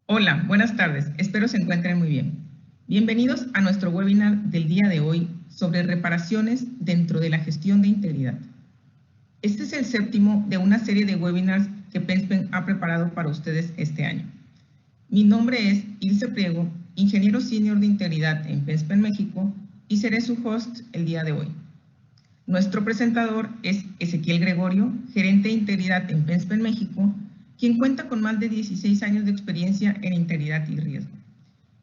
Hola, buenas tardes. Espero se encuentren muy bien. Bienvenidos a nuestro webinar del día de hoy sobre reparaciones dentro de la gestión de integridad. Este es el séptimo de una serie de webinars que PenSpen ha preparado para ustedes este año. Mi nombre es Ilse Priego, ingeniero senior de integridad en PenSpen México, y seré su host el día de hoy. Nuestro presentador es Ezequiel Gregorio, gerente de integridad en PenSpen México, quien cuenta con más de 16 años de experiencia en integridad y riesgo.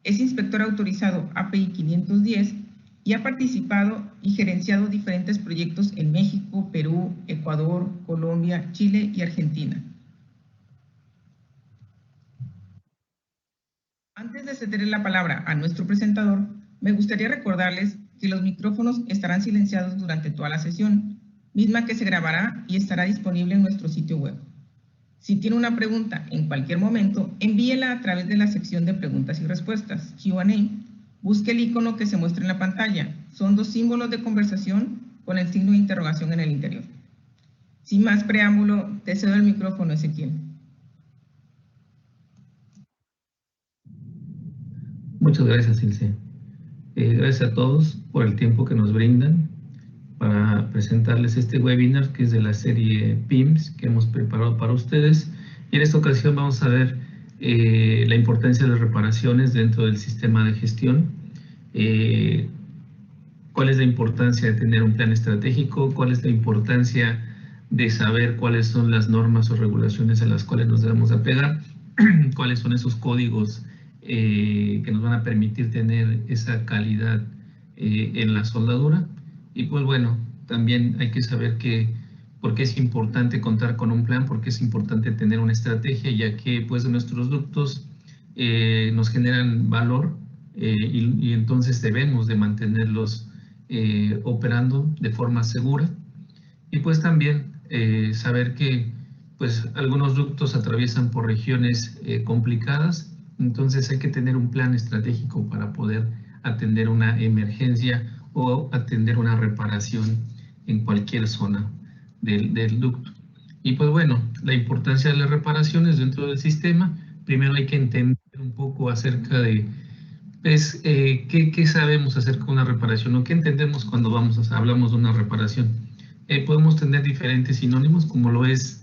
Es inspector autorizado API 510 y ha participado y gerenciado diferentes proyectos en México, Perú, Ecuador, Colombia, Chile y Argentina. Antes de ceder la palabra a nuestro presentador, me gustaría recordarles que los micrófonos estarán silenciados durante toda la sesión, misma que se grabará y estará disponible en nuestro sitio web. Si tiene una pregunta en cualquier momento, envíela a través de la sección de preguntas y respuestas, Q&A. Busque el icono que se muestra en la pantalla. Son dos símbolos de conversación con el signo de interrogación en el interior. Sin más preámbulo, te cedo el micrófono, Ezequiel. Muchas gracias, Ilse. Gracias a todos por el tiempo que nos brindan para presentarles este webinar que es de la serie PIMS que hemos preparado para ustedes. Y en esta ocasión vamos a ver la importancia de las reparaciones dentro del sistema de gestión, cuál es la importancia de tener un plan estratégico, cuál es la importancia de saber cuáles son las normas o regulaciones a las cuales nos debemos apegar, cuáles son esos códigos que nos van a permitir tener esa calidad en la soldadura. Y pues bueno, también hay que saber por qué es importante contar con un plan, por qué es importante tener una estrategia, ya que pues nuestros ductos nos generan valor y entonces debemos de mantenerlos operando de forma segura. Y pues también saber que pues algunos ductos atraviesan por regiones complicadas, entonces hay que tener un plan estratégico para poder atender una emergencia o atender una reparación en cualquier zona del ducto. Y pues bueno, la importancia de las reparaciones dentro del sistema, primero hay que entender un poco acerca de ¿qué sabemos acerca de una reparación o qué entendemos cuando hablamos de una reparación? Podemos tener diferentes sinónimos como lo es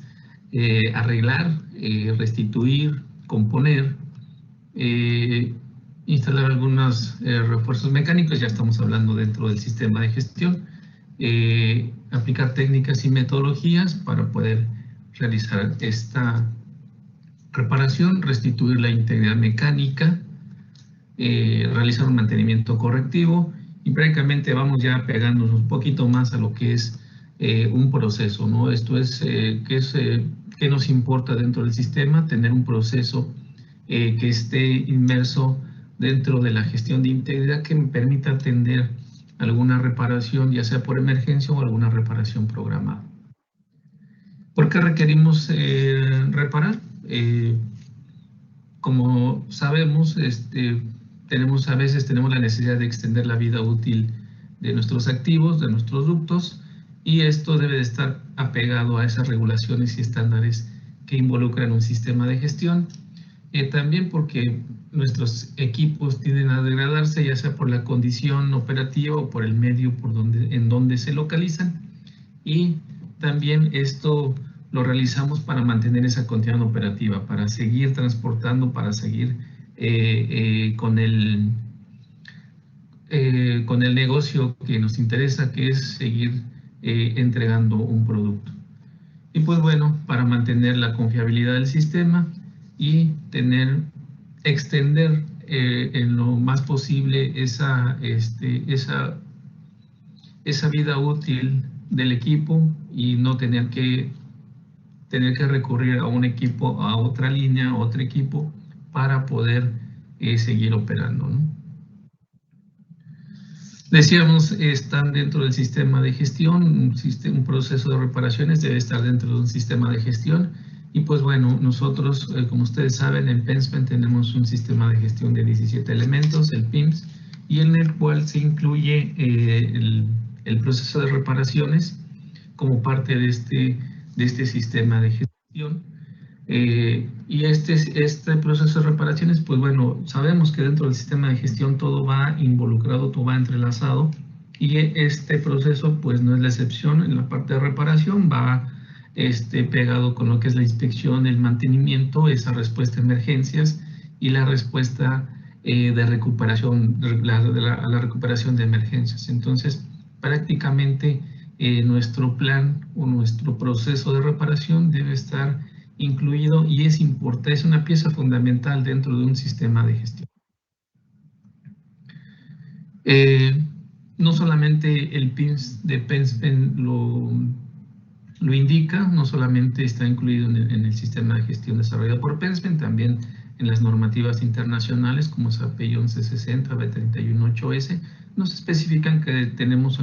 arreglar, restituir, componer, instalar algunos refuerzos mecánicos, ya estamos hablando dentro del sistema de gestión, aplicar técnicas y metodologías para poder realizar esta reparación, restituir la integridad mecánica, realizar un mantenimiento correctivo y prácticamente vamos ya pegándonos un poquito más a lo que es un proceso, ¿no? Esto es, ¿qué nos importa dentro del sistema? Tener un proceso que esté inmerso dentro de la gestión de integridad que me permita atender alguna reparación, ya sea por emergencia o alguna reparación programada. ¿Por qué requerimos reparar? Como sabemos, a veces tenemos la necesidad de extender la vida útil de nuestros activos, de nuestros ductos, y esto debe de estar apegado a esas regulaciones y estándares que involucran un sistema de gestión. También porque nuestros equipos tienden a degradarse, ya sea por la condición operativa o por el medio en donde se localizan, y también esto lo realizamos para mantener esa continuidad operativa, para seguir transportando, para seguir con el negocio que nos interesa, que es seguir entregando un producto. Y pues bueno, para mantener la confiabilidad del sistema y extender en lo más posible esa vida útil del equipo y no tener que recurrir a un equipo, a otra línea, a otro equipo para poder seguir operando, ¿no? Decíamos, están dentro del sistema de gestión, un proceso de reparaciones debe estar dentro de un sistema de gestión. Y pues bueno, nosotros, como ustedes saben, en PenSpen tenemos un sistema de gestión de 17 elementos, el PIMS, y en el cual se incluye el proceso de reparaciones como parte de este sistema de gestión. Y este proceso de reparaciones, pues bueno, sabemos que dentro del sistema de gestión todo va involucrado, todo va entrelazado, y este proceso pues no es la excepción. En la parte de reparación va pegado con lo que es la inspección, el mantenimiento, esa respuesta a emergencias y la respuesta de recuperación, a la recuperación de emergencias. Entonces, prácticamente nuestro plan o nuestro proceso de reparación debe estar incluido y es una pieza fundamental dentro de un sistema de gestión. No solamente el PIMS de PENSPEN lo indica, no solamente está incluido en el sistema de gestión desarrollado por PENSPEN, también en las normativas internacionales como SAPEI 1160, B318S, nos especifican que debemos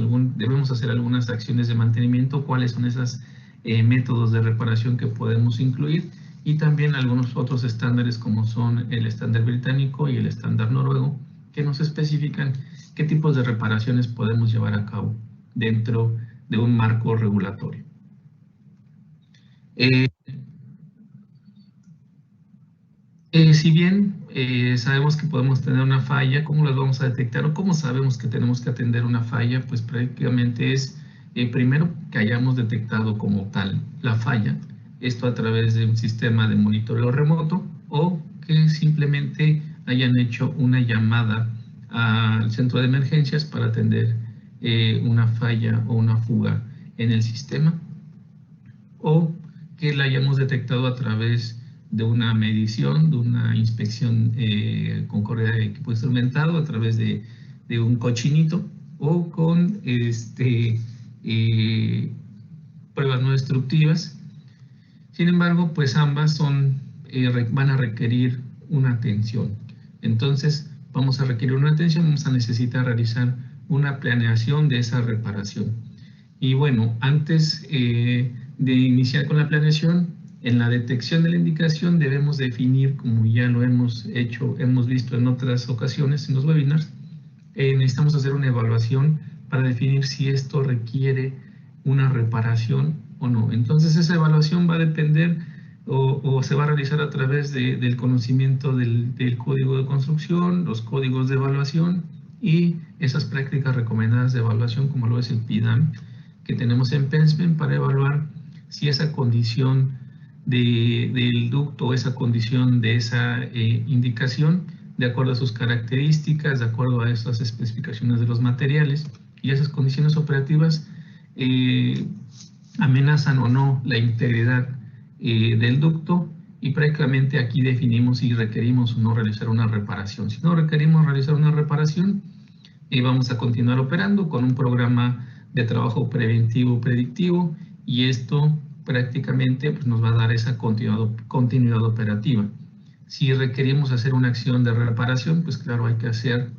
hacer algunas acciones de mantenimiento, cuáles son esos métodos de reparación que podemos incluir, y también algunos otros estándares como son el estándar británico y el estándar noruego, que nos especifican qué tipos de reparaciones podemos llevar a cabo dentro de un marco regulatorio. Si bien sabemos que podemos tener una falla, ¿cómo las vamos a detectar o cómo sabemos que tenemos que atender una falla? Pues prácticamente es primero que hayamos detectado como tal la falla, esto a través de un sistema de monitoreo remoto, o que simplemente hayan hecho una llamada al centro de emergencias para atender una falla o una fuga en el sistema, o que la hayamos detectado a través de una medición, de una inspección con correa de equipo instrumentado a través de un cochinito, o con pruebas no destructivas. Sin embargo, pues ambas van a requerir una atención. Entonces, vamos a requerir una atención, vamos a necesitar realizar una planeación de esa reparación. Y bueno, antes de iniciar con la planeación, en la detección de la indicación debemos definir, como ya lo hemos visto en otras ocasiones en los webinars, necesitamos hacer una evaluación para definir si esto requiere una reparación o no. Entonces esa evaluación va a depender o se va a realizar a través del conocimiento del código de construcción, los códigos de evaluación y esas prácticas recomendadas de evaluación, como lo es el PIDAM, que tenemos en PENSPEN, para evaluar si esa condición del ducto, esa condición de esa indicación, de acuerdo a sus características, de acuerdo a esas especificaciones de los materiales y esas condiciones operativas, amenazan o no la integridad del ducto, y prácticamente aquí definimos si requerimos o no realizar una reparación. Si no requerimos realizar una reparación, vamos a continuar operando con un programa de trabajo preventivo predictivo, y esto prácticamente pues, nos va a dar esa continuidad operativa. Si requerimos hacer una acción de reparación, pues claro, hay que hacer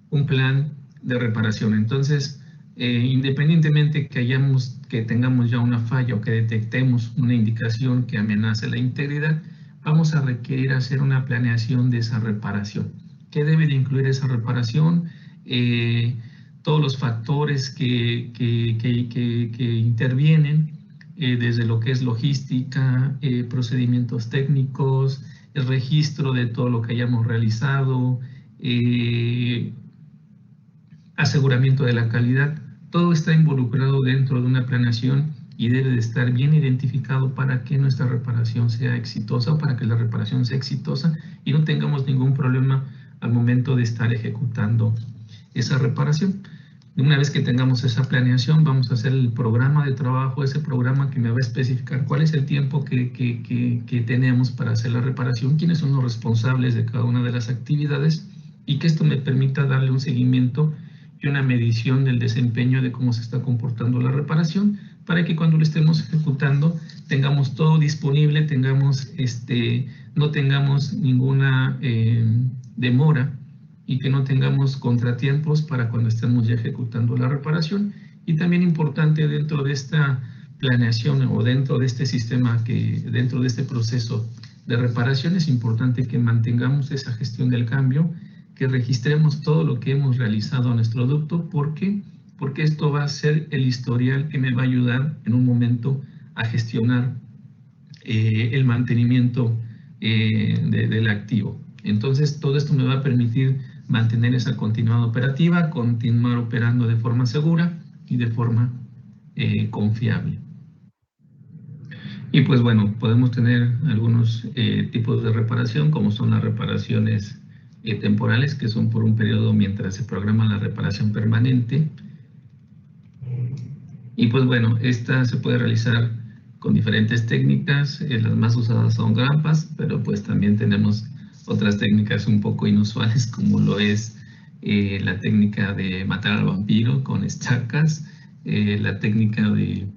un plan de reparación. Entonces, independientemente que tengamos ya una falla o que detectemos una indicación que amenace la integridad, vamos a requerir hacer una planeación de esa reparación. ¿Qué debe de incluir esa reparación? Todos los factores que intervienen, desde lo que es logística, procedimientos técnicos, el registro de todo lo que hayamos realizado, aseguramiento de la calidad. Todo está involucrado dentro de una planeación y debe de estar bien identificado para que nuestra reparación sea exitosa, para que la reparación sea exitosa y no tengamos ningún problema al momento de estar ejecutando esa reparación. Una vez que tengamos esa planeación, vamos a hacer el programa de trabajo, ese programa que me va a especificar cuál es el tiempo que tenemos para hacer la reparación, quiénes son los responsables de cada una de las actividades, y que esto me permita darle un seguimiento y una medición del desempeño de cómo se está comportando la reparación, para que cuando lo estemos ejecutando tengamos todo disponible, no tengamos ninguna demora, y que no tengamos contratiempos para cuando estemos ya ejecutando la reparación. Y también importante dentro de esta planeación o dentro de este sistema, dentro de este proceso de reparación, es importante que mantengamos esa gestión del cambio, que registremos todo lo que hemos realizado a nuestro ducto. ¿Por qué? Porque esto va a ser el historial que me va a ayudar en un momento a gestionar el mantenimiento del activo. Entonces, todo esto me va a permitir mantener esa continuidad operativa, continuar operando de forma segura y de forma confiable. Y pues bueno, podemos tener algunos tipos de reparación, como son las reparaciones temporales, que son por un periodo mientras se programa la reparación permanente. Y pues bueno, esta se puede realizar con diferentes técnicas. Las más usadas son grapas, pero pues también tenemos otras técnicas un poco inusuales, como lo es la técnica de matar al vampiro con estacas, la técnica de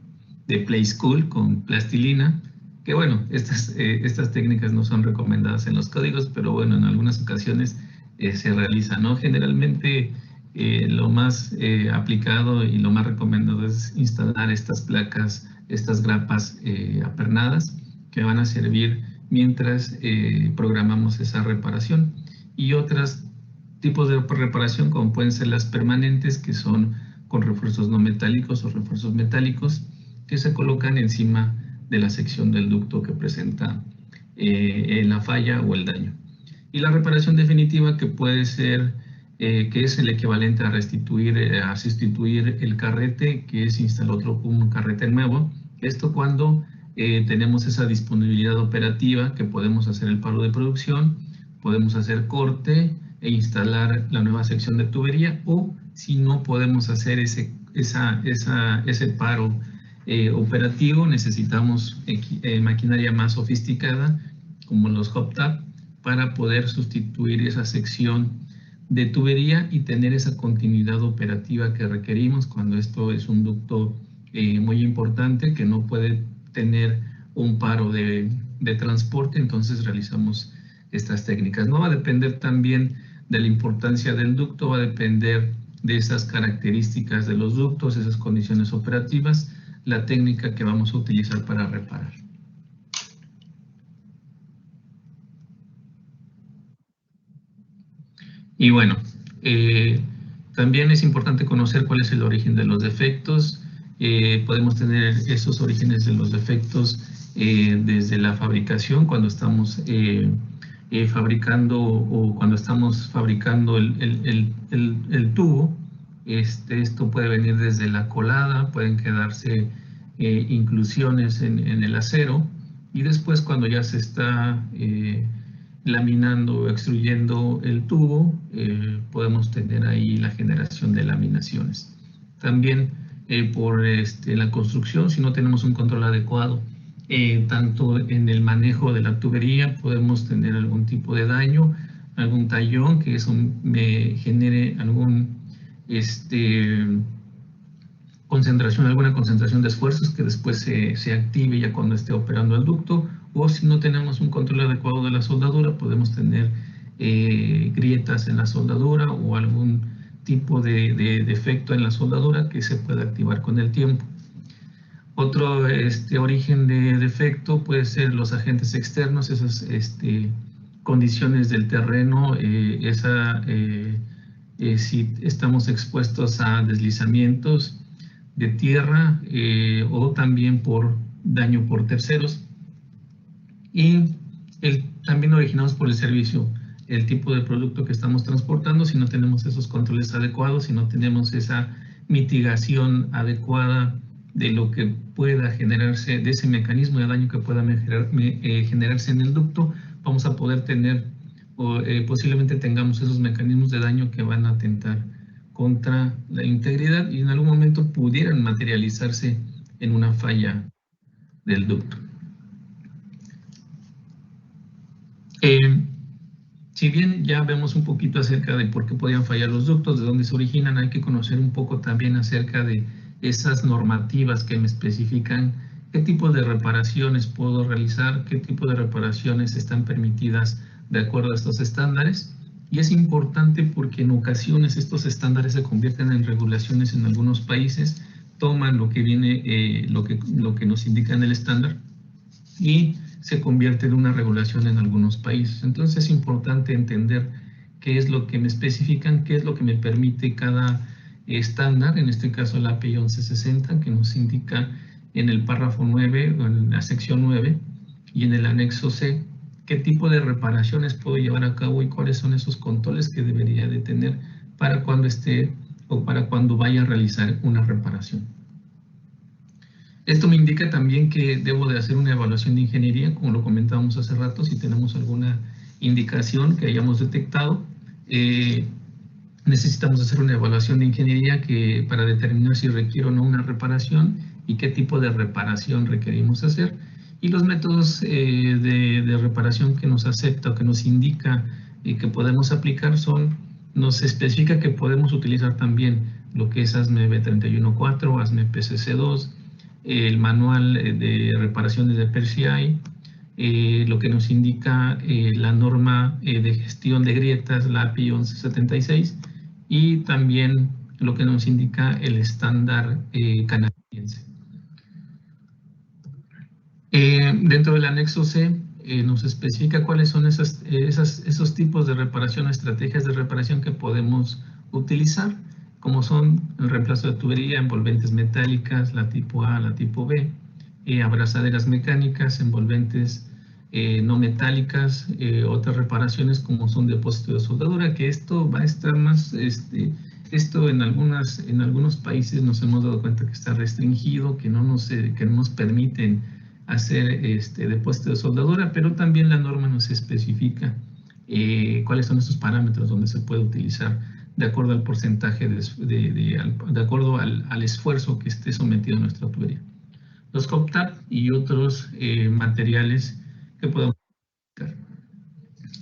Play School con plastilina, que bueno, estas técnicas no son recomendadas en los códigos, pero bueno, en algunas ocasiones se realizan, ¿no? Generalmente lo más aplicado y lo más recomendado es instalar estas placas, estas grapas apernadas, que van a servir mientras programamos esa reparación. Y otros tipos de reparación, como pueden ser las permanentes, que son con refuerzos no metálicos o refuerzos metálicos, que se colocan encima de la sección del ducto que presenta la falla o el daño. Y la reparación definitiva, que puede ser, que es el equivalente a sustituir el carrete, que es instalar un carrete nuevo. Esto cuando tenemos esa disponibilidad operativa, que podemos hacer el paro de producción, podemos hacer corte e instalar la nueva sección de tubería, o si no podemos hacer ese paro operativo, necesitamos maquinaria más sofisticada, como los hot tap, para poder sustituir esa sección de tubería y tener esa continuidad operativa que requerimos cuando esto es un ducto muy importante que no puede tener un paro de transporte. Entonces realizamos estas técnicas. No va a depender también de la importancia del ducto, va a depender de esas características de los ductos, esas condiciones operativas, la técnica que vamos a utilizar para reparar. Y bueno, también es importante conocer cuál es el origen de los defectos. Podemos tener esos orígenes de los defectos desde la fabricación, cuando estamos fabricando o cuando estamos fabricando el tubo. Esto puede venir desde la colada, pueden quedarse inclusiones en el acero, y después cuando ya se está laminando o extruyendo el tubo, podemos tener ahí la generación de laminaciones. También por la construcción, si no tenemos un control adecuado, tanto en el manejo de la tubería, podemos tener algún tipo de daño, algún tallón, que eso me genere alguna concentración de esfuerzos que después se active ya cuando esté operando el ducto. O si no tenemos un control adecuado de la soldadura, podemos tener grietas en la soldadura o algún tipo de defecto en la soldadura que se puede activar con el tiempo. Otro origen de defecto puede ser los agentes externos, esas condiciones del terreno, si estamos expuestos a deslizamientos de tierra o también por daño por terceros. Y también originados por el servicio, el tipo de producto que estamos transportando. Si no tenemos esos controles adecuados, si no tenemos esa mitigación adecuada de lo que pueda generarse, de ese mecanismo de daño que pueda generarse en el ducto, vamos a poder tener, posiblemente tengamos esos mecanismos de daño que van a atentar contra la integridad y en algún momento pudieran materializarse en una falla del ducto. Si bien ya vemos un poquito acerca de por qué podían fallar los ductos, de dónde se originan, hay que conocer un poco también acerca de esas normativas que me especifican qué tipo de reparaciones puedo realizar, qué tipo de reparaciones están permitidas de acuerdo a estos estándares. Y es importante porque en ocasiones estos estándares se convierten en regulaciones en algunos países, toman lo que viene, lo que nos indica en el estándar y se convierte en una regulación en algunos países. Entonces es importante entender qué es lo que me especifican, qué es lo que me permite cada estándar, en este caso la API 1160, que nos indica en el párrafo 9 o en la sección 9 y en el anexo C, qué tipo de reparaciones puedo llevar a cabo y cuáles son esos controles que debería de tener para cuando esté o para cuando vaya a realizar una reparación. Esto me indica también que debo de hacer una evaluación de ingeniería, como lo comentábamos hace rato, si tenemos alguna indicación que hayamos detectado. Necesitamos hacer una evaluación de ingeniería para determinar si requiere o no una reparación y qué tipo de reparación requerimos hacer. Y los métodos de reparación que nos acepta o que nos indica y que podemos aplicar nos especifica que podemos utilizar también lo que es ASME B314, ASME PCC2, el manual de reparaciones de PERCI, lo que nos indica la norma de gestión de grietas, la API 1176, y también lo que nos indica el estándar canadiense. Dentro del anexo C nos especifica cuáles son esos tipos de reparación, estrategias de reparación que podemos utilizar, como son el reemplazo de tubería, envolventes metálicas, la tipo A, la tipo B, abrazaderas mecánicas, envolventes no metálicas, otras reparaciones como son depósito de soldadura, que esto va a estar más, esto en algunos países nos hemos dado cuenta que está restringido, que no nos permiten hacer depósito de soldadura, pero también la norma nos especifica cuáles son esos parámetros donde se puede utilizar de acuerdo al porcentaje, de acuerdo al esfuerzo que esté sometido a nuestra tubería. Los COPTAP y otros materiales que podemos utilizar.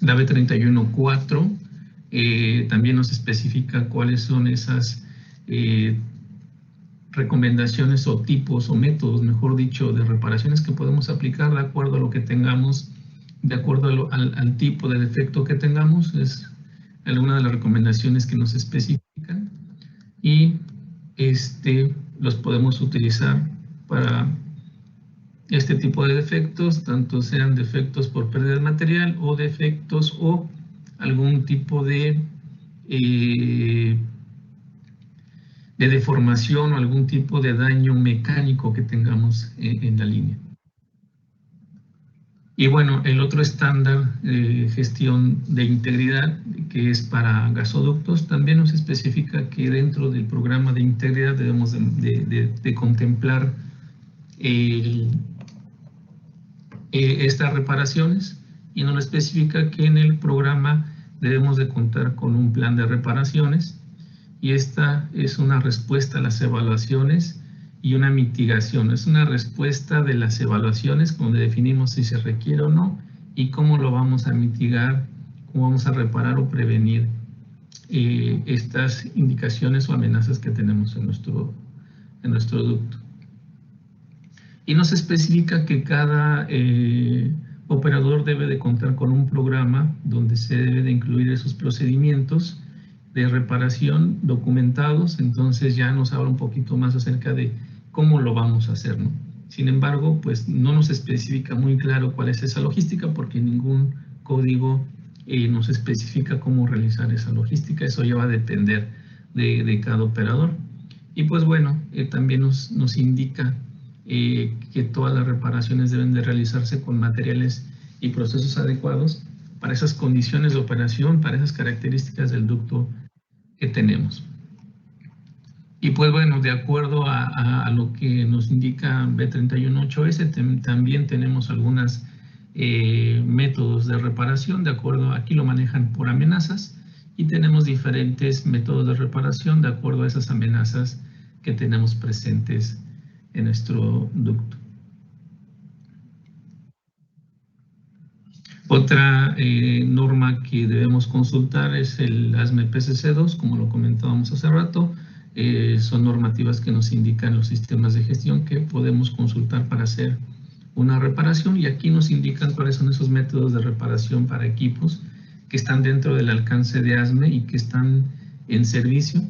La B314 también nos especifica cuáles son esas recomendaciones o tipos o métodos, mejor dicho, de reparaciones que podemos aplicar de acuerdo a lo que tengamos, de acuerdo al tipo de defecto que tengamos. Es alguna de las recomendaciones que nos especifican y los podemos utilizar para este tipo de defectos, tanto sean defectos por pérdida de material o defectos o algún tipo de deformación o algún tipo de daño mecánico que tengamos en la línea. Y bueno, el otro estándar de gestión de integridad, que es para gasoductos, también nos especifica que dentro del programa de integridad debemos de contemplar estas reparaciones, y nos especifica que en el programa debemos de contar con un plan de reparaciones, y esta es una respuesta a las evaluaciones y una mitigación. Es una respuesta de las evaluaciones donde definimos si se requiere o no y cómo lo vamos a mitigar, cómo vamos a reparar o prevenir estas indicaciones o amenazas que tenemos en nuestro ducto. Y nos especifica que cada operador debe de contar con un programa donde se debe de incluir esos procedimientos de reparación documentados. Entonces ya nos habla un poquito más acerca de cómo lo vamos a hacer, ¿no? Sin embargo, pues no nos especifica muy claro cuál es esa logística, porque ningún código nos especifica cómo realizar esa logística. Eso ya va a depender de cada operador. Y pues bueno, también nos indica que todas las reparaciones deben de realizarse con materiales y procesos adecuados para esas condiciones de operación, para esas características del ducto que tenemos. Y pues bueno, de acuerdo a lo que nos indica B318S, también tenemos algunos métodos de reparación, de acuerdo, aquí lo manejan por amenazas, y tenemos diferentes métodos de reparación de acuerdo a esas amenazas que tenemos presentes en nuestro ducto. Otra norma que debemos consultar es el ASME PCC2, como lo comentábamos hace rato. Son normativas que nos indican los sistemas de gestión que podemos consultar para hacer una reparación, y aquí nos indican cuáles son esos métodos de reparación para equipos que están dentro del alcance de ASME y que están en servicio.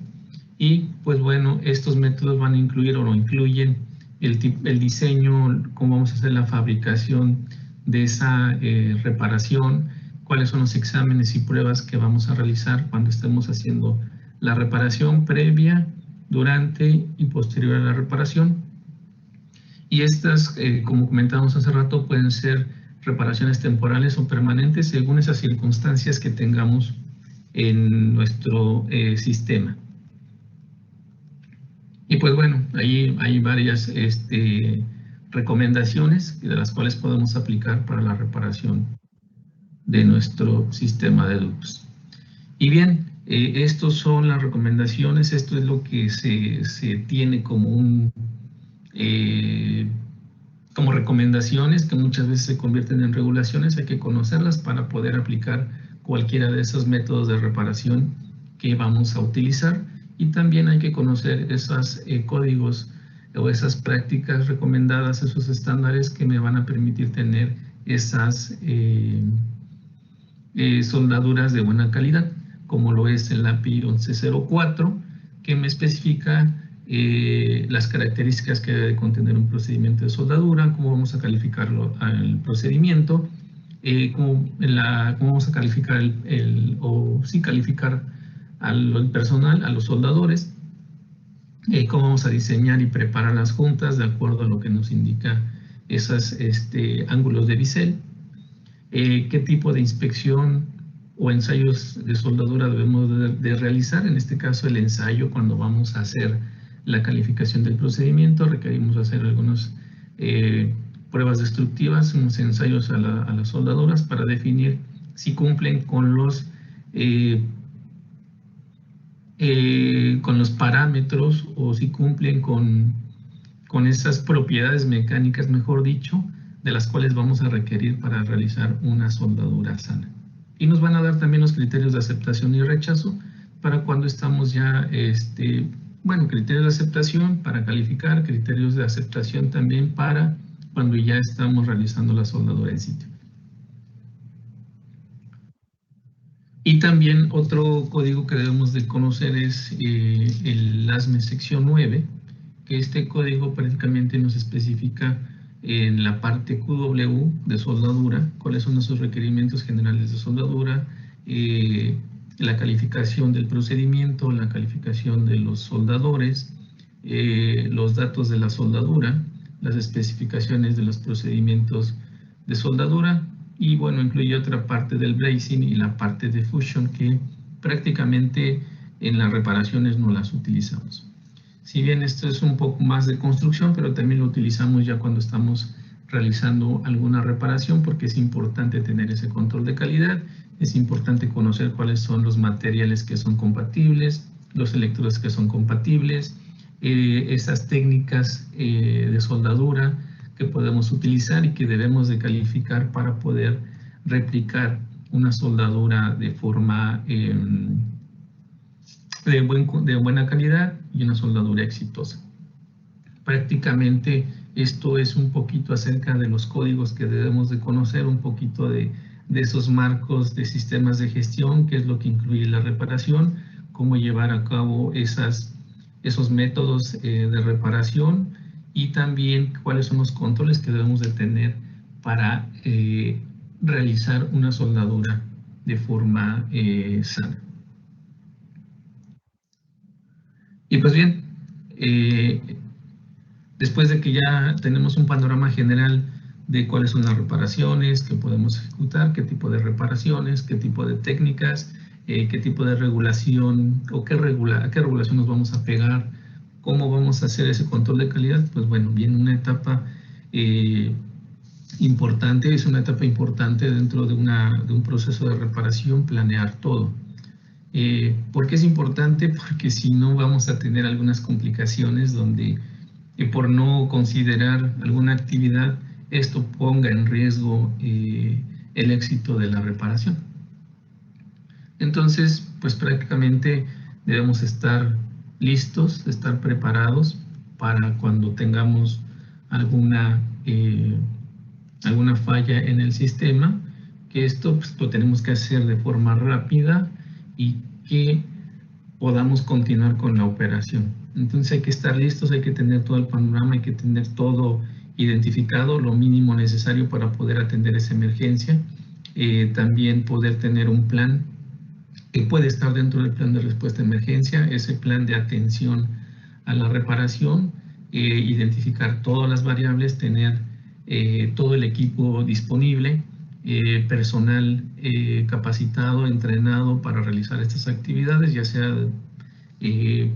Y pues bueno, estos métodos van a incluir o no incluyen el diseño, cómo vamos a hacer la fabricación de esa reparación, cuáles son los exámenes y pruebas que vamos a realizar cuando estemos haciendo la reparación previa, durante y posterior a la reparación. Y estas, como comentábamos hace rato, pueden ser reparaciones temporales o permanentes según esas circunstancias que tengamos en nuestro sistema. Y pues bueno, ahí hay varias recomendaciones de las cuales podemos aplicar para la reparación de nuestro sistema de ductos. Y bien, estas son las recomendaciones, esto es lo que se tiene como como recomendaciones que muchas veces se convierten en regulaciones. Hay que conocerlas para poder aplicar cualquiera de esos métodos de reparación que vamos a utilizar, y también hay que conocer esos códigos o esas prácticas recomendadas, esos estándares que me van a permitir tener esas soldaduras de buena calidad, como lo es el API 1104, que me especifica las características que debe contener un procedimiento de soldadura, cómo vamos a calificarlo al procedimiento, cómo vamos a calificar calificar al personal, a los soldadores, cómo vamos a diseñar y preparar las juntas de acuerdo a lo que nos indica esos ángulos de bisel, qué tipo de inspección o ensayos de soldadura debemos de realizar. En este caso, el ensayo, cuando vamos a hacer la calificación del procedimiento, requerimos hacer algunas pruebas destructivas, unos ensayos a las soldaduras para definir si cumplen con los parámetros, o si cumplen con esas propiedades mecánicas, mejor dicho, de las cuales vamos a requerir para realizar una soldadura sana. Y nos van a dar también los criterios de aceptación y rechazo para cuando estamos ya, criterios de aceptación para calificar, criterios de aceptación también para cuando ya estamos realizando la soldadura en sitio. Y también otro código que debemos de conocer es el ASME sección 9, que este código prácticamente nos especifica en la parte QW de soldadura cuáles son esos requerimientos generales de soldadura, la calificación del procedimiento, la calificación de los soldadores, los datos de la soldadura, las especificaciones de los procedimientos de soldadura, y bueno, incluye otra parte del brazing y la parte de fusion que prácticamente en las reparaciones no las utilizamos. Si bien esto es un poco más de construcción, pero también lo utilizamos ya cuando estamos realizando alguna reparación, porque es importante tener ese control de calidad, es importante conocer cuáles son los materiales que son compatibles, los electrodos que son compatibles, esas técnicas de soldadura que podemos utilizar y que debemos de calificar para poder replicar una soldadura de forma de buena calidad y una soldadura exitosa. Prácticamente esto es un poquito acerca de los códigos que debemos de conocer, un poquito de esos marcos de sistemas de gestión, qué es lo que incluye la reparación, cómo llevar a cabo esos métodos de reparación, y también cuáles son los controles que debemos de tener para realizar una soldadura de forma sana. Y pues bien, después de que ya tenemos un panorama general de cuáles son las reparaciones que podemos ejecutar, qué tipo de reparaciones, qué tipo de técnicas, qué tipo de regulación o a qué regulación nos vamos a pegar, cómo vamos a hacer ese control de calidad, pues bueno, viene una etapa importante, es una etapa importante dentro de un proceso de reparación, planear todo. ¿Por qué es importante? Porque si no vamos a tener algunas complicaciones donde por no considerar alguna actividad, esto ponga en riesgo el éxito de la reparación. Entonces, pues prácticamente debemos estar listos, estar preparados para cuando tengamos alguna falla en el sistema, que esto pues, lo tenemos que hacer de forma rápida y que podamos continuar con la operación. Entonces hay que estar listos, hay que tener todo el panorama, hay que tener todo identificado, lo mínimo necesario para poder atender esa emergencia. También poder tener un plan que puede estar dentro del plan de respuesta a emergencia, ese plan de atención a la reparación, identificar todas las variables, tener todo el equipo disponible, personal capacitado, entrenado para realizar estas actividades, ya sea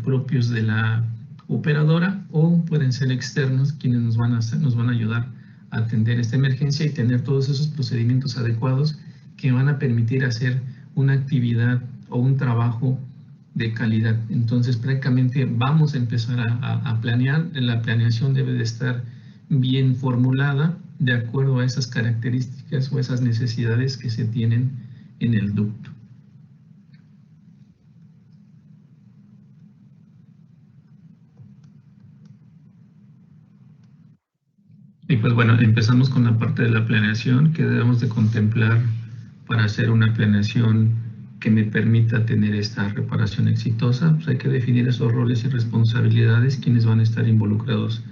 propios de la operadora o pueden ser externos quienes nos van a ayudar a atender esta emergencia y tener todos esos procedimientos adecuados que van a permitir hacer una actividad o un trabajo de calidad. Entonces prácticamente vamos a empezar a planear. La planeación debe de estar bien formulada de acuerdo a esas características o esas necesidades que se tienen en el ducto. Y pues bueno, empezamos con la parte de la planeación que debemos de contemplar para hacer una planeación que me permita tener esta reparación exitosa. Pues hay que definir esos roles y responsabilidades, quienes van a estar involucrados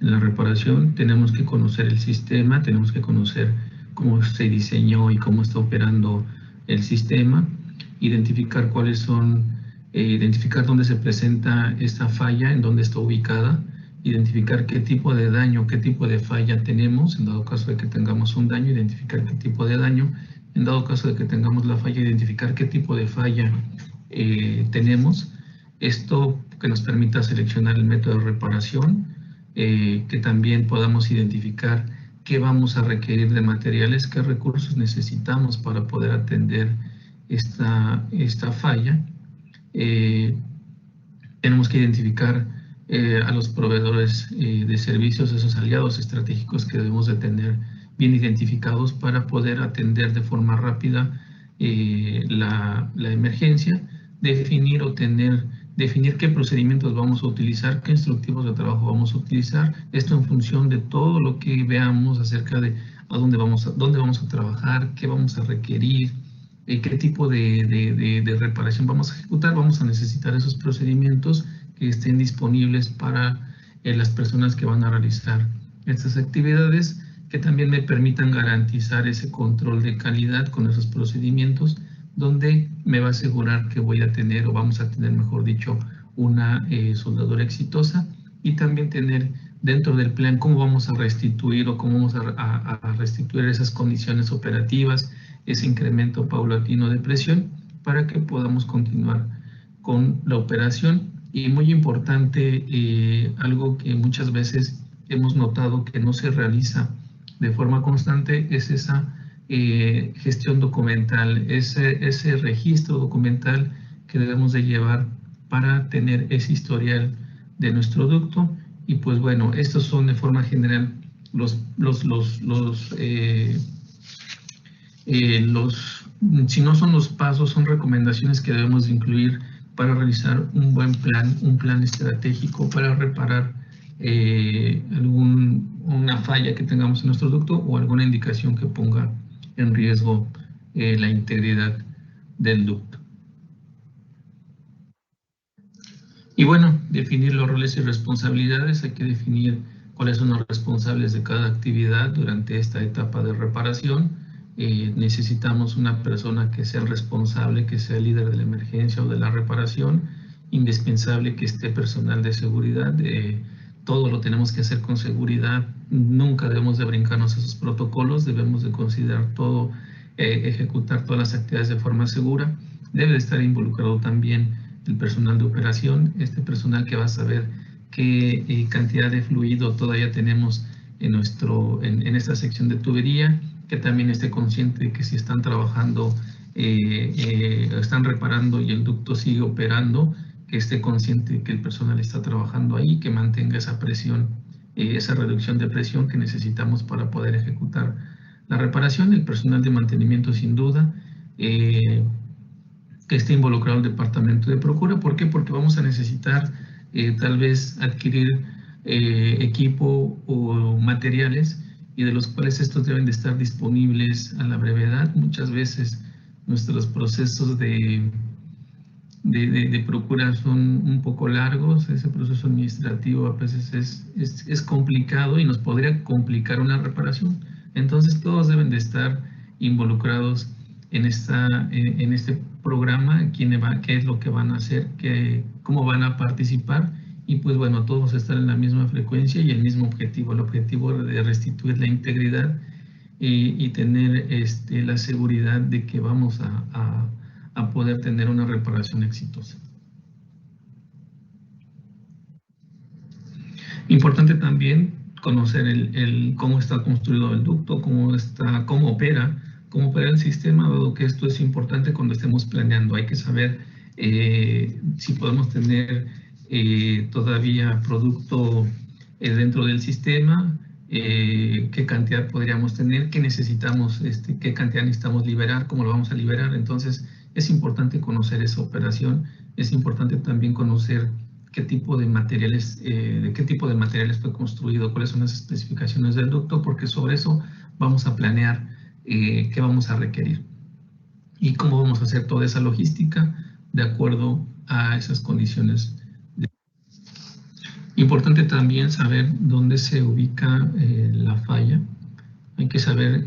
en la reparación. Tenemos que conocer el sistema, tenemos que conocer cómo se diseñó y cómo está operando el sistema, identificar cuáles son, identificar dónde se presenta esta falla, en dónde está ubicada, identificar qué tipo de daño, qué tipo de falla tenemos, en dado caso de que tengamos un daño, identificar qué tipo de daño, en dado caso de que tengamos la falla, identificar qué tipo de falla tenemos. Esto que nos permita seleccionar el método de reparación, que también podamos identificar qué vamos a requerir de materiales, qué recursos necesitamos para poder atender esta falla. Tenemos que identificar a los proveedores de servicios, esos aliados estratégicos que debemos de tener bien identificados para poder atender de forma rápida la emergencia, definir qué procedimientos vamos a utilizar, qué instructivos de trabajo vamos a utilizar, esto en función de todo lo que veamos acerca de dónde vamos a trabajar, qué vamos a requerir, qué tipo de reparación vamos a ejecutar. Vamos a necesitar esos procedimientos que estén disponibles para las personas que van a realizar estas actividades, que también me permitan garantizar ese control de calidad con esos procedimientos, donde me va a asegurar que voy a tener, o vamos a tener, mejor dicho, una soldadura exitosa, y también tener dentro del plan cómo vamos a restituir o cómo vamos a restituir esas condiciones operativas, ese incremento paulatino de presión, para que podamos continuar con la operación. Y muy importante, algo que muchas veces hemos notado que no se realiza de forma constante, es esa gestión documental, ese registro documental que debemos de llevar para tener ese historial de nuestro ducto. Y pues bueno, estos son de forma general si no son los pasos, son recomendaciones que debemos de incluir para realizar un buen plan, un plan estratégico para reparar una falla que tengamos en nuestro ducto o alguna indicación que ponga en riesgo la integridad del ducto. Y bueno, definir los roles y responsabilidades. Hay que definir cuáles son los responsables de cada actividad durante esta etapa de reparación. Necesitamos una persona que sea el responsable, que sea el líder de la emergencia o de la reparación. Indispensable que esté personal de seguridad. Todo lo tenemos que hacer con seguridad. Nunca debemos de brincarnos esos protocolos. Debemos de considerar todo, ejecutar todas las actividades de forma segura. Debe de estar involucrado también el personal de operación, este personal que va a saber qué cantidad de fluido todavía tenemos en esta sección de tubería, que también esté consciente de que si están trabajando, están reparando y el ducto sigue operando, que esté consciente de que el personal está trabajando ahí, que mantenga esa presión, esa reducción de presión que necesitamos para poder ejecutar la reparación. El personal de mantenimiento, sin duda, que esté involucrado el departamento de procura. ¿Por qué? Porque vamos a necesitar tal vez adquirir equipo o materiales, y de los cuales estos deben de estar disponibles a la brevedad. Muchas veces nuestros procesos de procura son un poco largos. Ese proceso administrativo a veces es complicado y nos podría complicar una reparación. Entonces todos deben de estar involucrados en este programa, qué es lo que van a hacer, cómo van a participar y pues bueno, todos están en la misma frecuencia y el mismo objetivo, el objetivo de restituir la integridad y tener la seguridad de que vamos a poder tener una reparación exitosa. Importante también conocer cómo está construido el ducto, cómo opera el sistema, dado que esto es importante cuando estemos planeando. Hay que saber si podemos tener todavía producto dentro del sistema, qué cantidad podríamos tener, qué necesitamos, qué cantidad necesitamos liberar, cómo lo vamos a liberar. Entonces es importante conocer esa operación, es importante también conocer qué tipo de materiales fue construido, cuáles son las especificaciones del ducto, porque sobre eso vamos a planear qué vamos a requerir y cómo vamos a hacer toda esa logística de acuerdo a esas condiciones. Importante también saber dónde se ubica la falla. Hay que saber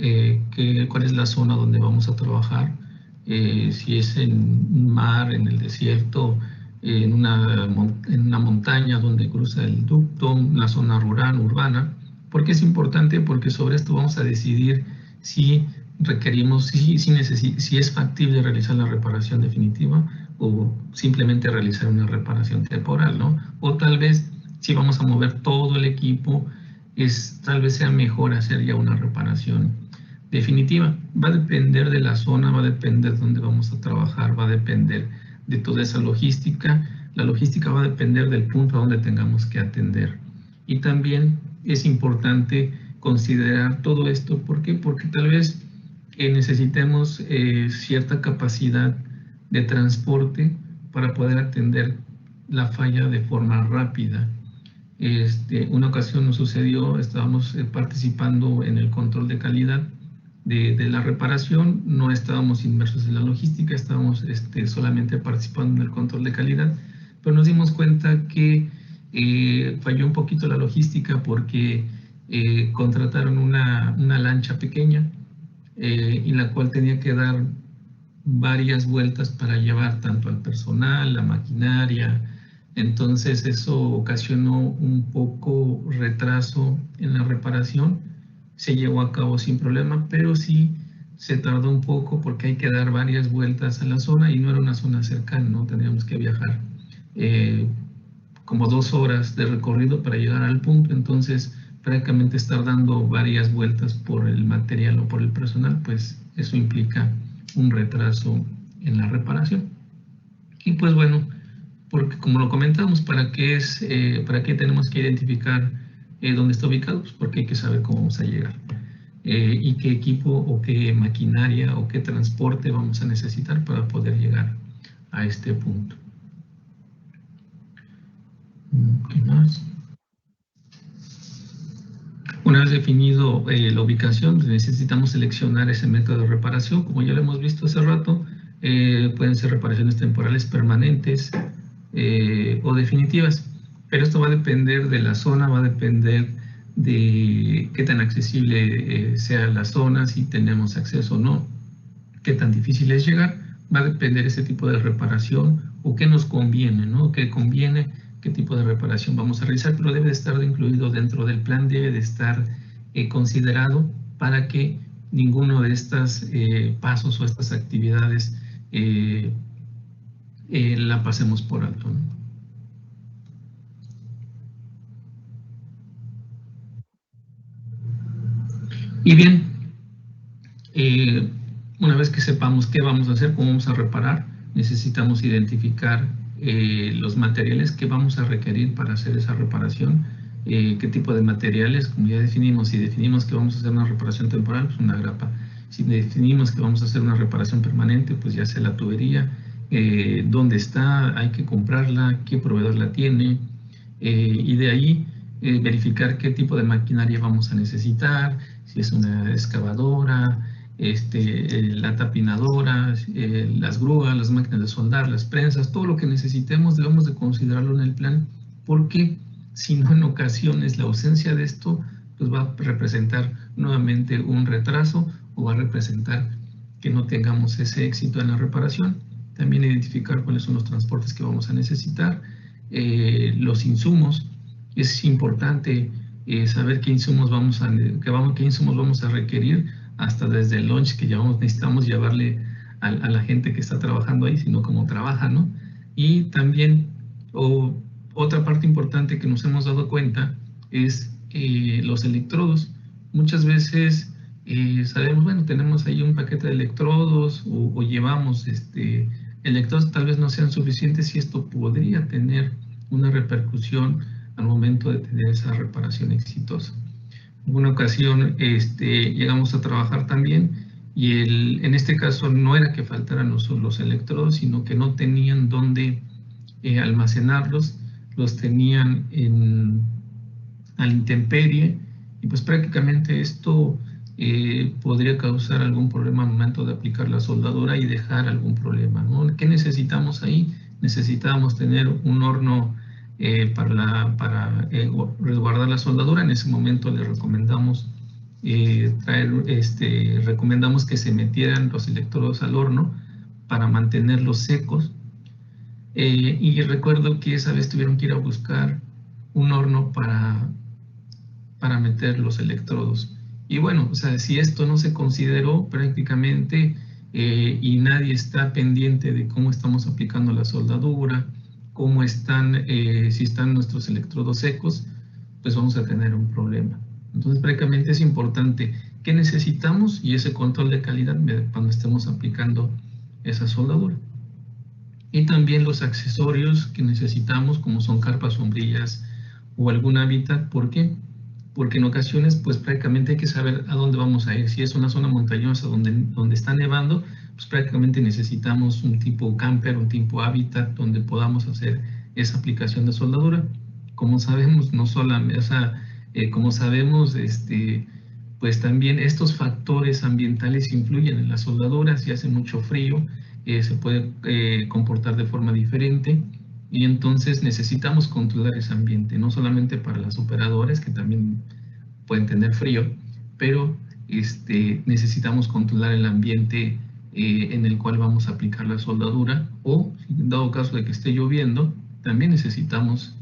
cuál es la zona donde vamos a trabajar, si es en un mar, en el desierto, en una montaña donde cruza el ducto, la zona rural, urbana. ¿Por qué es importante? Porque sobre esto vamos a decidir si requerimos, si es factible realizar la reparación definitiva o simplemente realizar una reparación temporal, ¿no? O tal vez, si vamos a mover todo el equipo, tal vez sea mejor hacer ya una reparación definitiva. Va a depender de la zona, va a depender de dónde vamos a trabajar, va a depender de toda esa logística. La logística va a depender del punto a donde tengamos que atender. Y también es importante considerar todo esto. ¿Por qué? Porque tal vez necesitemos cierta capacidad de transporte para poder atender la falla de forma rápida. Una ocasión nos sucedió, estábamos participando en el control de calidad de la reparación, no estábamos inmersos en la logística, estábamos solamente participando en el control de calidad, pero nos dimos cuenta que falló un poquito la logística porque contrataron una lancha pequeña en la cual tenía que dar varias vueltas para llevar tanto al personal, la maquinaria. Entonces eso ocasionó un poco retraso en la reparación. Se llevó a cabo sin problema, pero sí se tardó un poco porque hay que dar varias vueltas a la zona y no era una zona cercana, ¿no? Tendríamos que viajar como 2 horas de recorrido para llegar al punto. Entonces prácticamente estar dando varias vueltas por el material o por el personal, pues eso implica un retraso en la reparación. Y pues bueno, porque como lo comentamos, ¿para qué tenemos que identificar dónde está ubicado? Pues porque hay que saber cómo vamos a llegar y qué equipo o qué maquinaria o qué transporte vamos a necesitar para poder llegar a este punto. ¿Qué más? Una vez definido la ubicación, necesitamos seleccionar ese método de reparación. Como ya lo hemos visto hace rato, pueden ser reparaciones temporales, permanentes o definitivas. Pero esto va a depender de la zona, va a depender de qué tan accesible sea la zona, si tenemos acceso o no, qué tan difícil es llegar. Va a depender ese tipo de reparación o qué nos conviene, ¿no? ¿Qué conviene? ¿Qué tipo de reparación vamos a realizar? Pero debe de estar incluido dentro del plan, debe de estar considerado para que ninguno de estos pasos o estas actividades la pasemos por alto, ¿no? Y bien, una vez que sepamos qué vamos a hacer, cómo vamos a reparar, necesitamos identificar los materiales que vamos a requerir para hacer esa reparación, qué tipo de materiales, como ya definimos. Si definimos que vamos a hacer una reparación temporal, pues una grapa. Si definimos que vamos a hacer una reparación permanente, pues ya sea la tubería, dónde está, hay que comprarla, qué proveedor la tiene, y de ahí verificar qué tipo de maquinaria vamos a necesitar, si es una excavadora, la tapinadora, las grúas, las máquinas de soldar, las prensas, todo lo que necesitemos debemos de considerarlo en el plan, porque si no, en ocasiones la ausencia de esto pues va a representar nuevamente un retraso o va a representar que no tengamos ese éxito en la reparación. También identificar cuáles son los transportes que vamos a necesitar, los insumos. Es importante saber qué insumos vamos a requerir, hasta desde el lunch que necesitamos llevarle a la gente que está trabajando ahí, sino cómo trabaja, ¿no? Y también otra parte importante que nos hemos dado cuenta es los electrodos. Muchas veces sabemos, bueno, tenemos ahí un paquete de electrodos o llevamos electrodos, tal vez no sean suficientes, y esto podría tener una repercusión al momento de tener esa reparación exitosa. En una ocasión llegamos a trabajar también y en este caso no era que faltaran los electrodos, sino que no tenían dónde almacenarlos, los tenían a la intemperie, y pues prácticamente esto podría causar algún problema al momento de aplicar la soldadura y dejar algún problema, ¿no? ¿Qué necesitamos ahí? Necesitábamos tener un horno para resguardar la soldadura. En ese momento le recomendamos recomendamos que se metieran los electrodos al horno para mantenerlos secos. Y recuerdo que esa vez tuvieron que ir a buscar un horno para meter los electrodos. Y bueno, o sea, si esto no se consideró prácticamente y nadie está pendiente de cómo estamos aplicando la soldadura, cómo están, si están nuestros electrodos secos, pues vamos a tener un problema. Entonces, prácticamente es importante qué necesitamos y ese control de calidad cuando estemos aplicando esa soldadura. Y también los accesorios que necesitamos, como son carpas, sombrillas o algún hábitat. ¿Por qué? Porque en ocasiones, pues prácticamente hay que saber a dónde vamos a ir. Si es una zona montañosa donde está nevando, pues prácticamente necesitamos un tipo camper, un tipo hábitat donde podamos hacer esa aplicación de soldadura. Como sabemos, no solamente, o sea, como sabemos, pues también estos factores ambientales influyen en las soldaduras. Si hace mucho frío, se puede comportar de forma diferente, y entonces necesitamos controlar ese ambiente, no solamente para las operadoras, que también pueden tener frío, pero necesitamos controlar el ambiente en el cual vamos a aplicar la soldadura, o en dado caso de que esté lloviendo, también necesitamos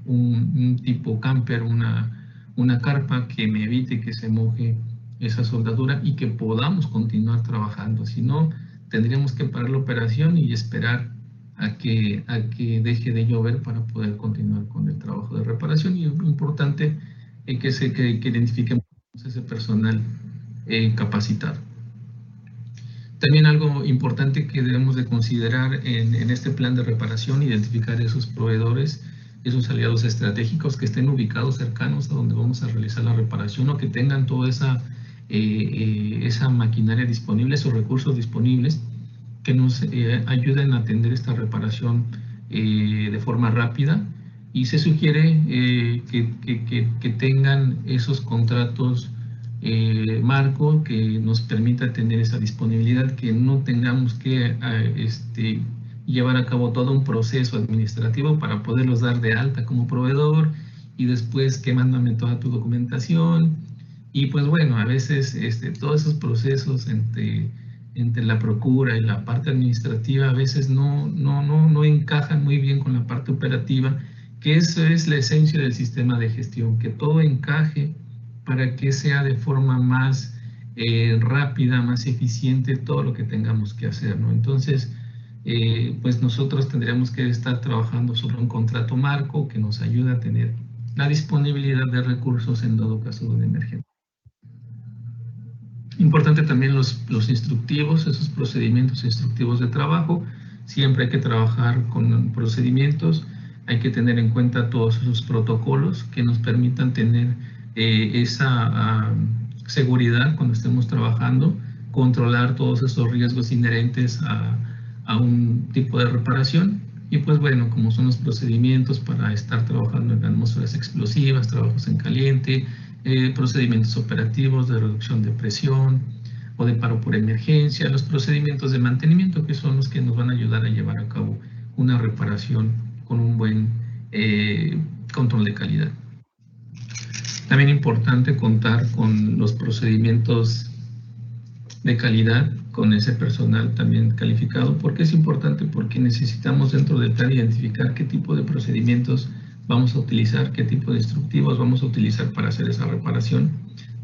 un tipo camper, una carpa que me evite que se moje esa soldadura y que podamos continuar trabajando. Si no, tendríamos que parar la operación y esperar a que deje de llover para poder continuar con el trabajo de reparación. Y es importante que identifiquemos ese personal capacitado. También algo importante que debemos de considerar en este plan de reparación: identificar esos proveedores, esos aliados estratégicos que estén ubicados cercanos a donde vamos a realizar la reparación, o que tengan toda esa maquinaria disponible, esos recursos disponibles, que nos ayuden a atender esta reparación de forma rápida. Y se sugiere que tengan esos contratos marco que nos permita tener esa disponibilidad, que no tengamos que llevar a cabo todo un proceso administrativo para poderlos dar de alta como proveedor, y después que mándame toda tu documentación. Y pues bueno, a veces todos esos procesos entre la procura y la parte administrativa a veces no encajan muy bien con la parte operativa, que eso es la esencia del sistema de gestión, que todo encaje para que sea de forma más rápida, más eficiente todo lo que tengamos que hacer, ¿no? Entonces, pues nosotros tendríamos que estar trabajando sobre un contrato marco que nos ayude a tener la disponibilidad de recursos en dado caso de una emergencia. Importante también los instructivos, esos procedimientos instructivos de trabajo. Siempre hay que trabajar con procedimientos, hay que tener en cuenta todos esos protocolos que nos permitan tener esa seguridad cuando estemos trabajando, controlar todos esos riesgos inherentes a un tipo de reparación. Y pues bueno, como son los procedimientos para estar trabajando en atmósferas explosivas, trabajos en caliente, procedimientos operativos de reducción de presión o de paro por emergencia, los procedimientos de mantenimiento, que son los que nos van a ayudar a llevar a cabo una reparación con un buen control de calidad. También importante contar con los procedimientos de calidad con ese personal también calificado. ¿Por qué es importante? Porque necesitamos dentro del plan identificar qué tipo de procedimientos vamos a utilizar, qué tipo de instructivos vamos a utilizar para hacer esa reparación.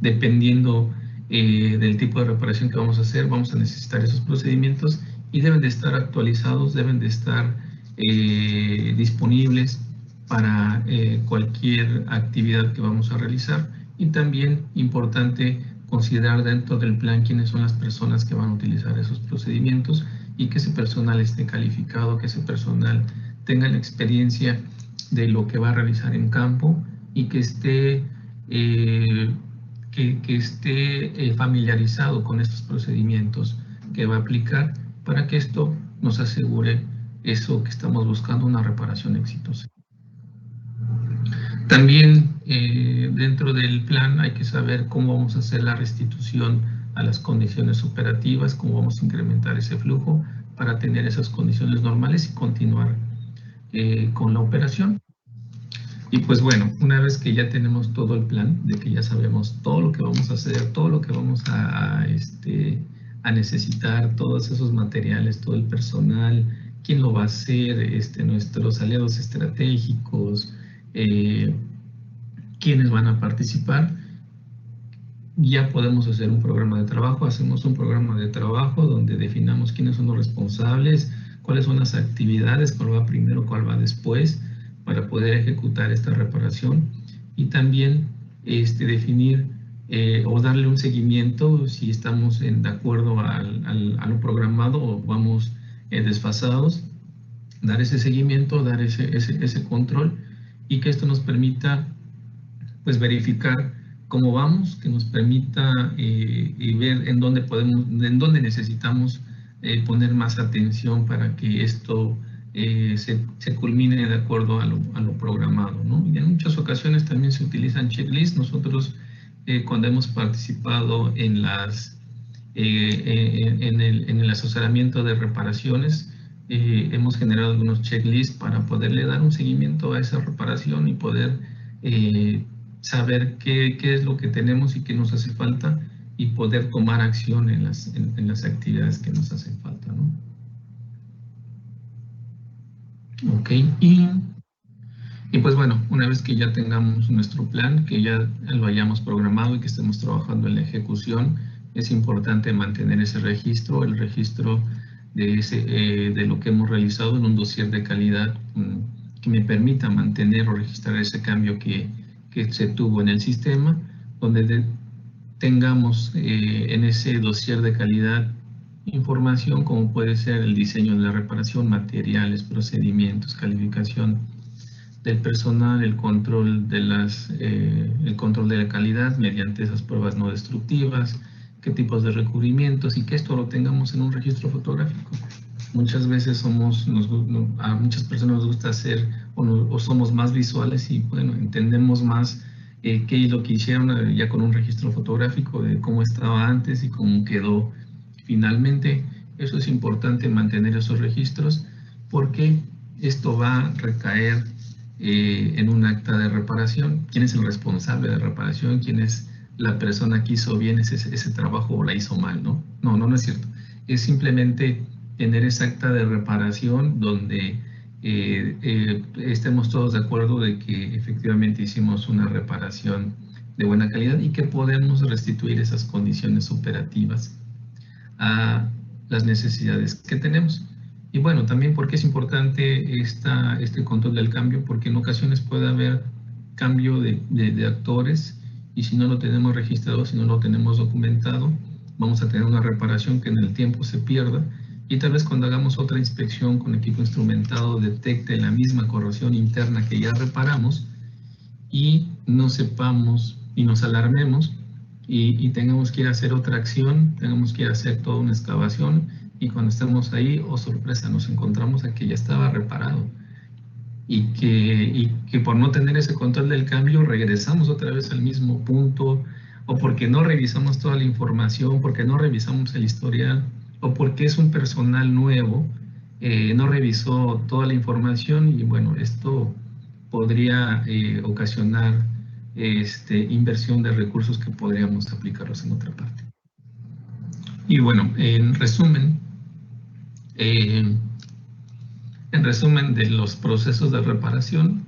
Dependiendo del tipo de reparación que vamos a hacer, vamos a necesitar esos procedimientos y deben de estar actualizados, deben de estar disponibles para cualquier actividad que vamos a realizar. Y también importante considerar dentro del plan quiénes son las personas que van a utilizar esos procedimientos y que ese personal esté calificado, que ese personal tenga la experiencia de lo que va a realizar en campo y que esté, familiarizado con estos procedimientos que va a aplicar para que esto nos asegure eso que estamos buscando, una reparación exitosa. También dentro del plan hay que saber cómo vamos a hacer la restitución a las condiciones operativas, cómo vamos a incrementar ese flujo para tener esas condiciones normales y continuar con la operación. Y pues bueno, una vez que ya tenemos todo el plan, de que ya sabemos todo lo que vamos a hacer, todo lo que vamos a necesitar, todos esos materiales, todo el personal, quién lo va a hacer, nuestros aliados estratégicos, quiénes van a participar, ya podemos hacer un programa de trabajo. Hacemos un programa de trabajo donde definamos quiénes son los responsables, cuáles son las actividades, cuál va primero, cuál va después, para poder ejecutar esta reparación. Y también definir o darle un seguimiento si estamos de acuerdo a lo programado o vamos desfasados, dar ese seguimiento, dar ese control, y que esto nos permita pues verificar cómo vamos, que nos permita ver en dónde necesitamos poner más atención para que esto se culmine de acuerdo a lo programado, ¿no? Y en muchas ocasiones también se utilizan checklists. Nosotros cuando hemos participado en el asesoramiento de reparaciones, hemos generado algunos checklists para poderle dar un seguimiento a esa reparación y poder saber qué es lo que tenemos y qué nos hace falta, y poder tomar acción en las actividades que nos hacen falta, ¿no? Ok, y pues bueno, una vez que ya tengamos nuestro plan, que ya lo hayamos programado y que estemos trabajando en la ejecución, es importante mantener ese registro, el registro de lo que hemos realizado en un dossier de calidad que me permita mantener o registrar ese cambio que se tuvo en el sistema, donde tengamos en ese dossier de calidad información como puede ser el diseño de la reparación, materiales, procedimientos, calificación del personal, el control de la calidad mediante esas pruebas no destructivas, qué tipos de recubrimientos, y que esto lo tengamos en un registro fotográfico. Muchas veces a muchas personas nos gusta hacer o somos más visuales y bueno, entendemos más qué es lo que hicieron ya con un registro fotográfico de cómo estaba antes y cómo quedó finalmente. Eso es importante, mantener esos registros, porque esto va a recaer en un acta de reparación. ¿Quién es el responsable de reparación? ¿Quién es la persona que hizo bien ese trabajo o la hizo mal? No es cierto. Es simplemente tener esa acta de reparación donde estemos todos de acuerdo de que efectivamente hicimos una reparación de buena calidad y que podemos restituir esas condiciones operativas a las necesidades que tenemos. Y bueno, también porque es importante este control del cambio, porque en ocasiones puede haber cambio de actores, y si no lo tenemos registrado, si no lo tenemos documentado, vamos a tener una reparación que en el tiempo se pierda, y tal vez cuando hagamos otra inspección con equipo instrumentado detecte la misma corrosión interna que ya reparamos y no sepamos y nos alarmemos y tengamos que ir a hacer otra acción, tengamos que ir a hacer toda una excavación, y cuando estemos ahí, oh sorpresa, nos encontramos a que ya estaba reparado y que por no tener ese control del cambio regresamos otra vez al mismo punto, o porque no revisamos toda la información, porque no revisamos el historial, o porque es un personal nuevo, no revisó toda la información, y bueno, esto podría ocasionar inversión de recursos que podríamos aplicarlos en otra parte. Y bueno, en resumen de los procesos de reparación,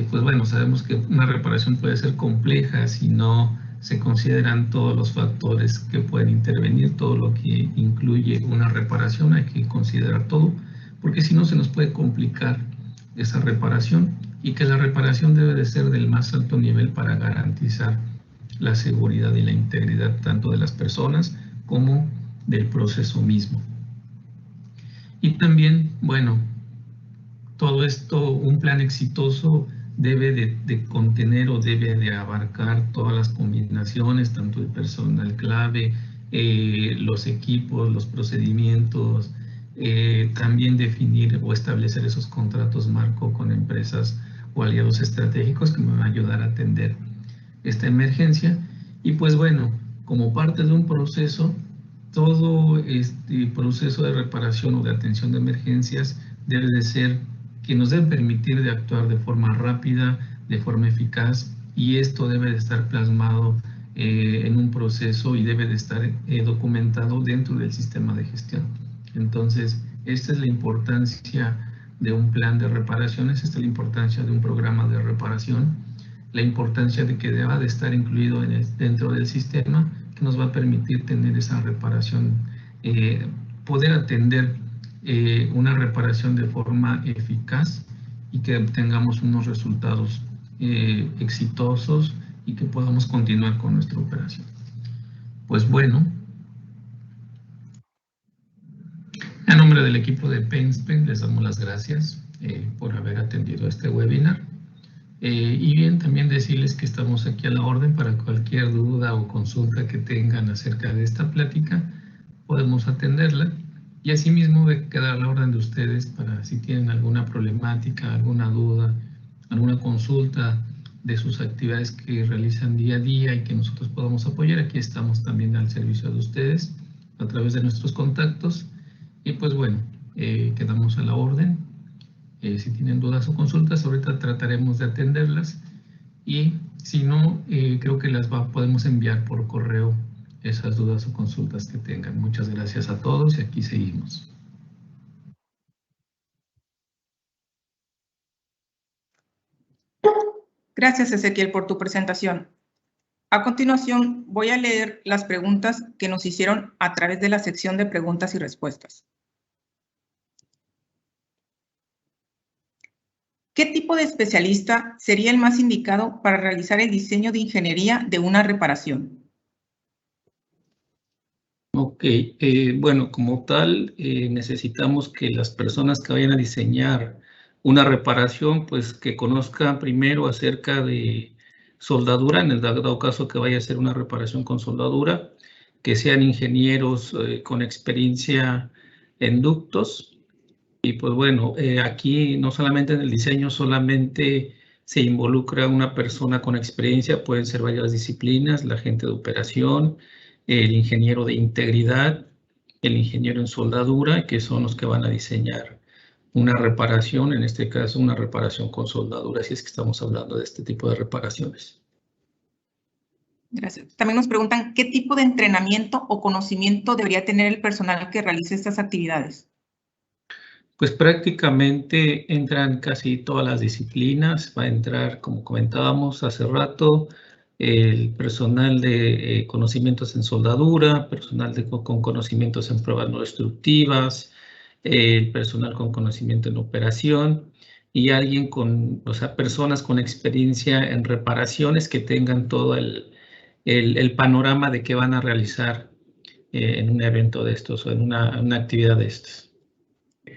pues bueno, sabemos que una reparación puede ser compleja si no se consideran todos los factores que pueden intervenir, todo lo que incluye una reparación, hay que considerar todo, porque si no se nos puede complicar esa reparación, y que la reparación debe de ser del más alto nivel para garantizar la seguridad y la integridad tanto de las personas como del proceso mismo. Y también, bueno, todo esto, un plan exitoso debe de contener o debe de abarcar todas las combinaciones, tanto el personal clave, los equipos, los procedimientos, también definir o establecer esos contratos marco con empresas o aliados estratégicos que me van a ayudar a atender esta emergencia. Y pues bueno, como parte de un proceso, todo este proceso de reparación o de atención de emergencias debe de ser que nos debe permitir de actuar de forma rápida, de forma eficaz, y esto debe de estar plasmado en un proceso y debe de estar documentado dentro del sistema de gestión. Entonces, esta es la importancia de un plan de reparaciones, esta es la importancia de un programa de reparación, la importancia de que deba de estar incluido dentro del sistema, que nos va a permitir tener esa reparación, poder atender una reparación de forma eficaz y que tengamos unos resultados exitosos y que podamos continuar con nuestra operación. Pues bueno, a nombre del equipo de PaintSpring les damos las gracias por haber atendido este webinar. Y bien, también decirles que estamos aquí a la orden para cualquier duda o consulta que tengan acerca de esta plática, podemos atenderla. Y asimismo queda a la orden de ustedes para si tienen alguna problemática, alguna duda, alguna consulta de sus actividades que realizan día a día y que nosotros podamos apoyar. Aquí estamos también al servicio de ustedes a través de nuestros contactos. Y pues bueno, quedamos a la orden. Si tienen dudas o consultas, ahorita trataremos de atenderlas, y si no, creo que las podemos enviar por correo esas dudas o consultas que tengan. Muchas gracias a todos y aquí seguimos. Gracias, Ezequiel, por tu presentación. A continuación, voy a leer las preguntas que nos hicieron a través de la sección de preguntas y respuestas. ¿Qué tipo de especialista sería el más indicado para realizar el diseño de ingeniería de una reparación? Ok, bueno, como tal, necesitamos que las personas que vayan a diseñar una reparación, pues que conozcan primero acerca de soldadura, en el dado caso que vaya a hacer una reparación con soldadura, que sean ingenieros con experiencia en ductos. Y pues bueno, aquí no solamente en el diseño, solamente se involucra una persona con experiencia, pueden ser varias disciplinas, la gente de operación, el ingeniero de integridad, el ingeniero en soldadura, que son los que van a diseñar una reparación, en este caso una reparación con soldadura, si es que estamos hablando de este tipo de reparaciones. Gracias. También nos preguntan, ¿qué tipo de entrenamiento o conocimiento debería tener el personal que realice estas actividades? Pues prácticamente entran casi todas las disciplinas, va a entrar, como comentábamos hace rato, el personal de conocimientos en soldadura, personal con conocimientos en pruebas no destructivas, el personal con conocimiento en operación y alguien con, o sea, personas con experiencia en reparaciones que tengan todo el panorama de qué van a realizar en un evento de estos o en una actividad de estas.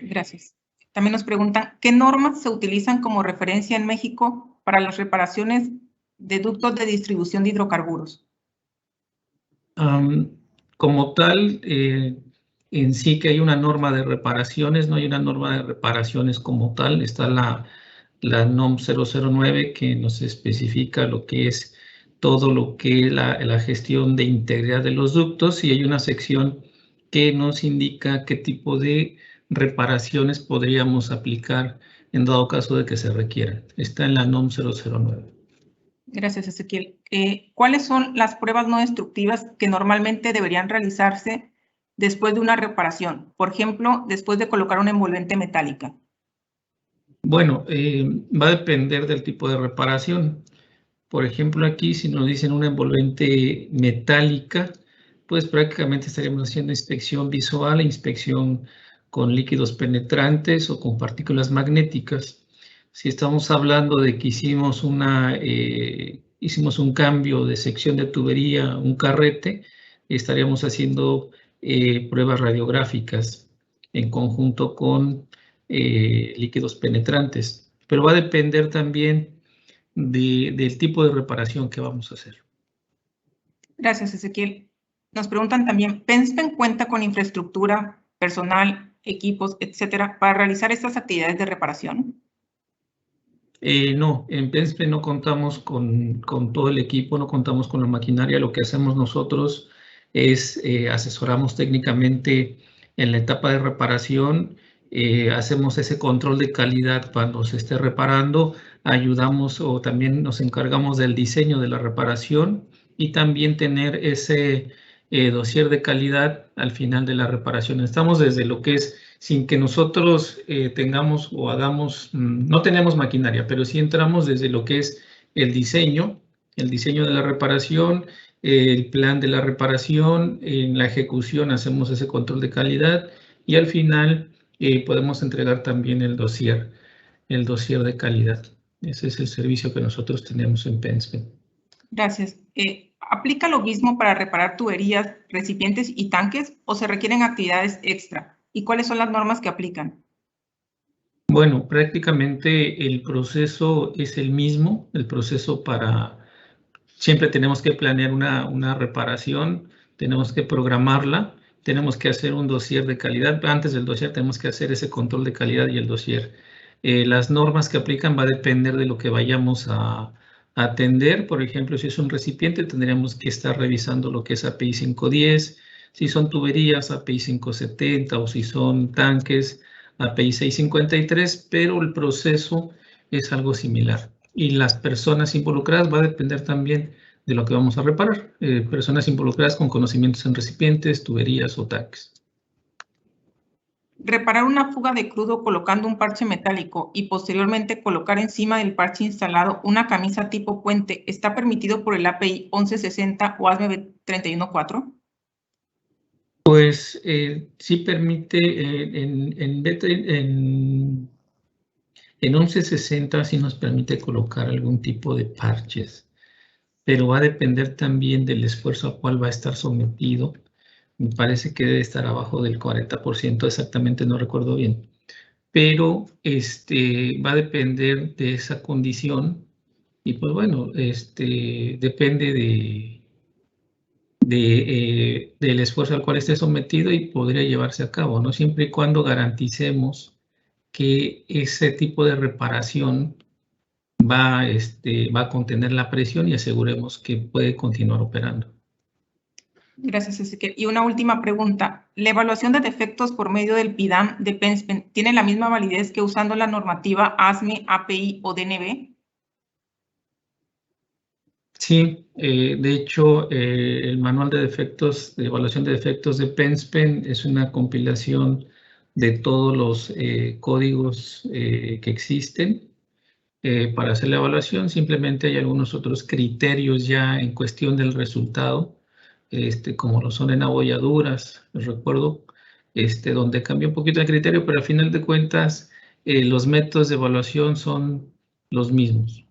Gracias. También nos preguntan, ¿qué normas se utilizan como referencia en México para las reparaciones de ductos de distribución de hidrocarburos? Como tal, en sí que hay una norma de reparaciones, no hay una norma de reparaciones como tal, está la NOM 009 que nos especifica lo que es todo lo que es la gestión de integridad de los ductos, y hay una sección que nos indica qué tipo de reparaciones podríamos aplicar en dado caso de que se requieran. Está en la NOM 009. Gracias, Ezequiel. ¿Cuáles son las pruebas no destructivas que normalmente deberían realizarse después de una reparación? Por ejemplo, después de colocar una envolvente metálica. Bueno, va a depender del tipo de reparación. Por ejemplo, aquí si nos dicen una envolvente metálica, pues prácticamente estaríamos haciendo inspección visual, inspección con líquidos penetrantes o con partículas magnéticas. Si estamos hablando de que hicimos un cambio de sección de tubería, un carrete, estaríamos haciendo pruebas radiográficas en conjunto con líquidos penetrantes. Pero va a depender también del tipo de reparación que vamos a hacer. Gracias, Ezequiel. Nos preguntan también, ¿PENSPEN cuenta con infraestructura, personal, equipos, etcétera, para realizar estas actividades de reparación? No, en PENSPEN no contamos con todo el equipo, no contamos con la maquinaria. Lo que hacemos nosotros es asesoramos técnicamente en la etapa de reparación, hacemos ese control de calidad cuando se esté reparando, ayudamos o también nos encargamos del diseño de la reparación y también tener ese dossier de calidad al final de la reparación. Estamos desde lo que es, sin que nosotros tengamos o hagamos, no tenemos maquinaria, pero sí entramos desde lo que es el diseño de la reparación, el plan de la reparación, en la ejecución hacemos ese control de calidad y al final podemos entregar también el dossier de calidad. Ese es el servicio que nosotros tenemos en PENSPEN. Gracias. ¿Aplica lo mismo para reparar tuberías, recipientes y tanques o se requieren actividades extra? ¿Y cuáles son las normas que aplican? Bueno, prácticamente el proceso es el mismo, el proceso siempre tenemos que planear una reparación, tenemos que programarla, tenemos que hacer un dossier de calidad. Antes del dossier tenemos que hacer ese control de calidad y el dossier. Las normas que aplican va a depender de lo que vayamos a atender. Por ejemplo, si es un recipiente, tendríamos que estar revisando lo que es API 510, si son tuberías, API 570 o si son tanques, API 653, pero el proceso es algo similar. Y las personas involucradas va a depender también de lo que vamos a reparar. Personas involucradas con conocimientos en recipientes, tuberías o tanques. Reparar una fuga de crudo colocando un parche metálico y posteriormente colocar encima del parche instalado una camisa tipo puente, ¿está permitido por el API 1160 o ASME 314? Pues sí permite, en 1160 sí nos permite colocar algún tipo de parches, pero va a depender también del esfuerzo al cual va a estar sometido. Me parece que debe estar abajo del 40%, exactamente no recuerdo bien, pero va a depender de esa condición y pues bueno, depende del esfuerzo al cual esté sometido y podría llevarse a cabo, ¿no? Siempre y cuando garanticemos que ese tipo de reparación va a contener la presión y aseguremos que puede continuar operando. Gracias, Ezequiel. Y una última pregunta. ¿La evaluación de defectos por medio del PIDAM de PENSPEN tiene la misma validez que usando la normativa ASME, API o DNB? Sí, de hecho, el manual de defectos, de evaluación de defectos de PENSPEN es una compilación de todos los códigos que existen para hacer la evaluación. Simplemente hay algunos otros criterios ya en cuestión del resultado, como lo son en abolladuras, recuerdo, donde cambia un poquito el criterio, pero al final de cuentas los métodos de evaluación son los mismos.